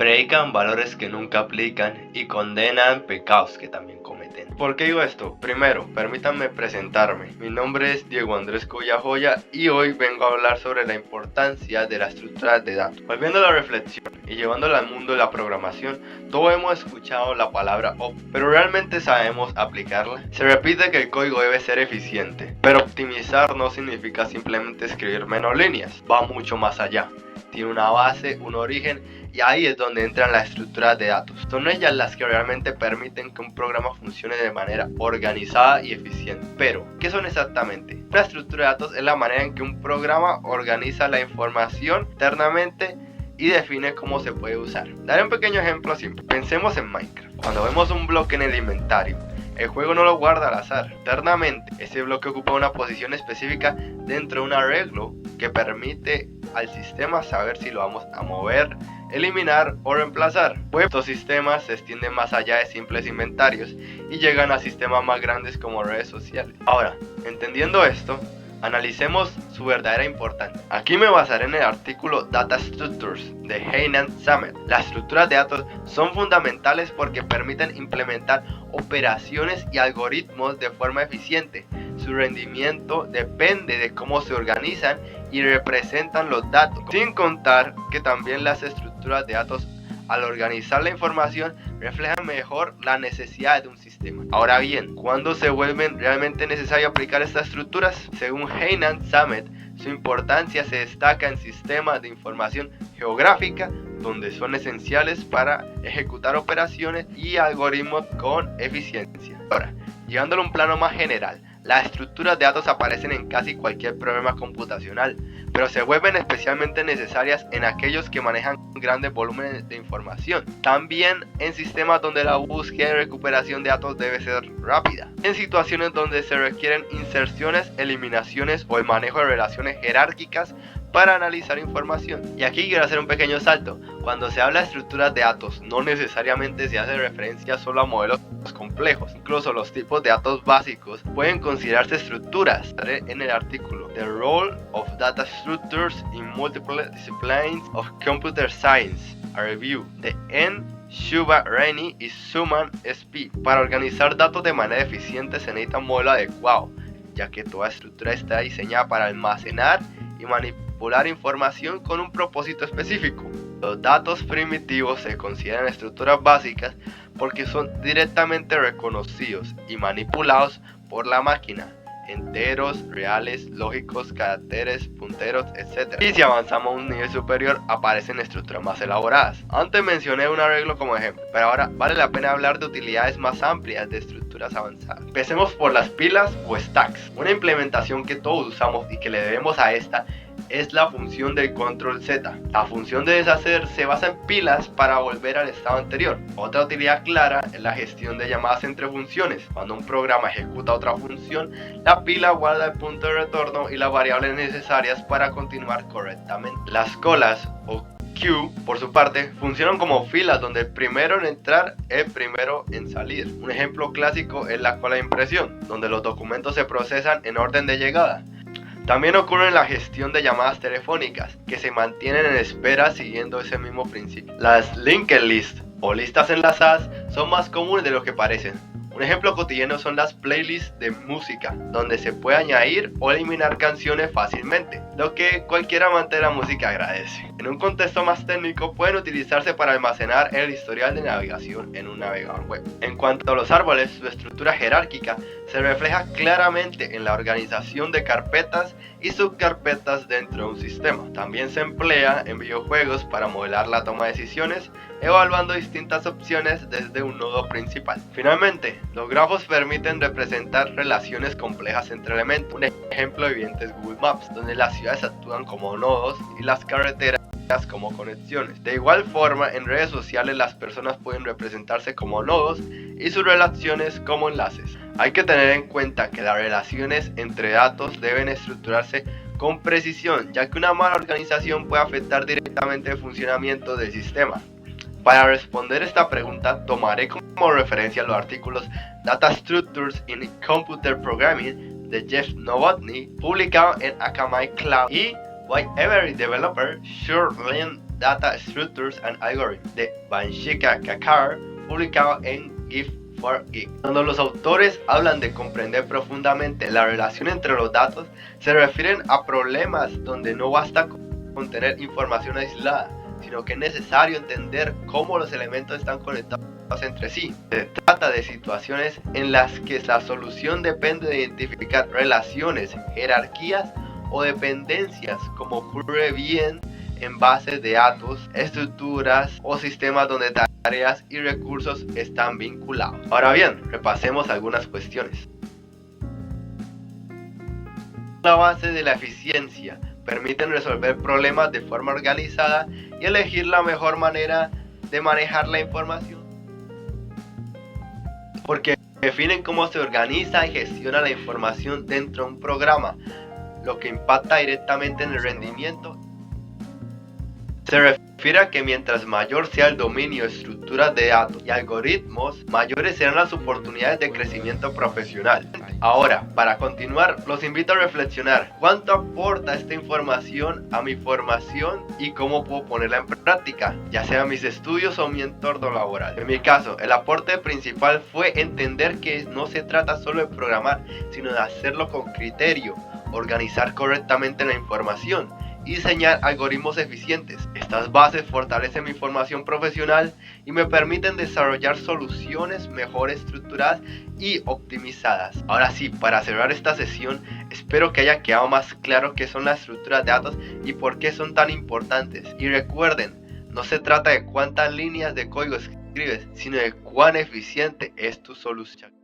predican valores que nunca aplican y condenan pecados que también cometen. ¿Por qué digo esto? Primero, permítanme presentarme. Mi nombre es Diego Andrés Joya y hoy vengo a hablar sobre la importancia de la estructura de datos. Volviendo a la reflexión y llevándola al mundo de la programación, todos hemos escuchado la palabra pero ¿realmente sabemos aplicarla? Se repite que el código debe ser eficiente, pero optimizar no significa simplemente escribir menos líneas, va mucho más allá. Tiene una base, un origen, y ahí es donde entran las estructuras de datos. Son ellas las que realmente permiten que un programa funcione de manera organizada y eficiente. Pero, ¿qué son exactamente? Una estructura de datos es la manera en que un programa organiza la información internamente y define cómo se puede usar. Daré un pequeño ejemplo simple. Pensemos en Minecraft. Cuando vemos un bloque en el inventario, el juego no lo guarda al azar. Internamente, ese bloque ocupa una posición específica dentro de un arreglo que permite al sistema saber si lo vamos a mover, eliminar o reemplazar. Pues estos sistemas se extienden más allá de simples inventarios y llegan a sistemas más grandes como redes sociales. Ahora, entendiendo esto, analicemos su verdadera importancia. Aquí me basaré en el artículo Data Structures de Heinan Samet. Las estructuras de datos son fundamentales porque permiten implementar operaciones y algoritmos de forma eficiente. Su rendimiento depende de cómo se organizan y representan los datos, sin contar que también las estructuras de datos, al organizar la información, reflejan mejor las necesidades de un sistema. Ahora bien, ¿cuándo se vuelven realmente necesario aplicar estas estructuras? Según Heinan Samet, su importancia se destaca en sistemas de información geográfica, donde son esenciales para ejecutar operaciones y algoritmos con eficiencia. Ahora, llevándolo a un plano más general, las estructuras de datos aparecen en casi cualquier programa computacional, pero se vuelven especialmente necesarias en aquellos que manejan grandes volúmenes de información. También en sistemas donde la búsqueda y recuperación de datos debe ser rápida. En situaciones donde se requieren inserciones, eliminaciones o el manejo de relaciones jerárquicas para analizar información. Y aquí quiero hacer un pequeño salto. Cuando se habla de estructuras de datos, no necesariamente se hace referencia solo a modelos complejos. Incluso los tipos de datos básicos pueden considerarse estructuras. En el artículo The Role of Data Structures in Multiple Disciplines of Computer Science, a review de N. Shuba Rennie y Suman SP. Para organizar datos de manera eficiente se necesita un modelo adecuado, ya que toda estructura está diseñada para almacenar y manipular información con un propósito específico. Los datos primitivos se consideran estructuras básicas porque son directamente reconocidos y manipulados por la máquina. Enteros, reales, lógicos, caracteres, punteros, etc. Y si avanzamos a un nivel superior, aparecen estructuras más elaboradas. Antes mencioné un arreglo como ejemplo, pero ahora vale la pena hablar de utilidades más amplias de estructuras avanzadas. Empecemos por las pilas o stacks. Una implementación que todos usamos y que le debemos a esta es la función del control Z. La función de deshacer se basa en pilas para volver al estado anterior. Otra utilidad clara es la gestión de llamadas entre funciones. Cuando un programa ejecuta otra función, la pila guarda el punto de retorno y las variables necesarias para continuar correctamente. Las colas o queue, por su parte, funcionan como filas donde el primero en entrar es el primero en salir. Un ejemplo clásico es la cola de impresión, donde los documentos se procesan en orden de llegada. También ocurre en la gestión de llamadas telefónicas, que se mantienen en espera siguiendo ese mismo principio. Las linked lists o listas enlazadas son más comunes de lo que parecen. Un ejemplo cotidiano son las playlists de música, donde se puede añadir o eliminar canciones fácilmente, lo que cualquier amante de la música agradece. En un contexto más técnico, pueden utilizarse para almacenar el historial de navegación en un navegador web. En cuanto a los árboles, su estructura jerárquica se refleja claramente en la organización de carpetas y subcarpetas dentro de un sistema. También se emplea en videojuegos para modelar la toma de decisiones, evaluando distintas opciones desde un nodo principal. Finalmente, los grafos permiten representar relaciones complejas entre elementos. Un ejemplo evidente es Google Maps, donde las ciudades actúan como nodos y las carreteras como conexiones. De igual forma, en redes sociales las personas pueden representarse como nodos y sus relaciones como enlaces. Hay que tener en cuenta que las relaciones entre datos deben estructurarse con precisión, ya que una mala organización puede afectar directamente el funcionamiento del sistema. Para responder esta pregunta, tomaré como referencia los artículos Data Structures in Computer Programming de Jeff Novotny, publicado en Akamai Cloud, y Why Every Developer Should Learn Data Structures and Algorithms de Vanshika Kakar, publicado en Give4Geek. Cuando los autores hablan de comprender profundamente la relación entre los datos, se refieren a problemas donde no basta con tener información aislada, sino que es necesario entender cómo los elementos están conectados entre sí. Se trata de situaciones en las que la solución depende de identificar relaciones, jerarquías o dependencias, como ocurre bien en bases de datos, estructuras o sistemas donde tareas y recursos están vinculados. Ahora bien, repasemos algunas cuestiones. La base de la eficiencia permiten resolver problemas de forma organizada y elegir la mejor manera de manejar la información, porque definen cómo se organiza y gestiona la información dentro de un programa, lo que impacta directamente en el rendimiento. Se refiere a que mientras mayor sea el dominio de estructuras de datos y algoritmos, mayores serán las oportunidades de crecimiento profesional. Ahora, para continuar, los invito a reflexionar cuánto aporta esta información a mi formación y cómo puedo ponerla en práctica, ya sea mis estudios o mi entorno laboral. En mi caso, el aporte principal fue entender que no se trata solo de programar, sino de hacerlo con criterio, organizar correctamente la información y diseñar algoritmos eficientes. Estas bases fortalecen mi formación profesional y me permiten desarrollar soluciones mejor estructuradas y optimizadas. Ahora sí, para cerrar esta sesión, espero que haya quedado más claro qué son las estructuras de datos y por qué son tan importantes. Y recuerden, no se trata de cuántas líneas de código escribes, sino de cuán eficiente es tu solución.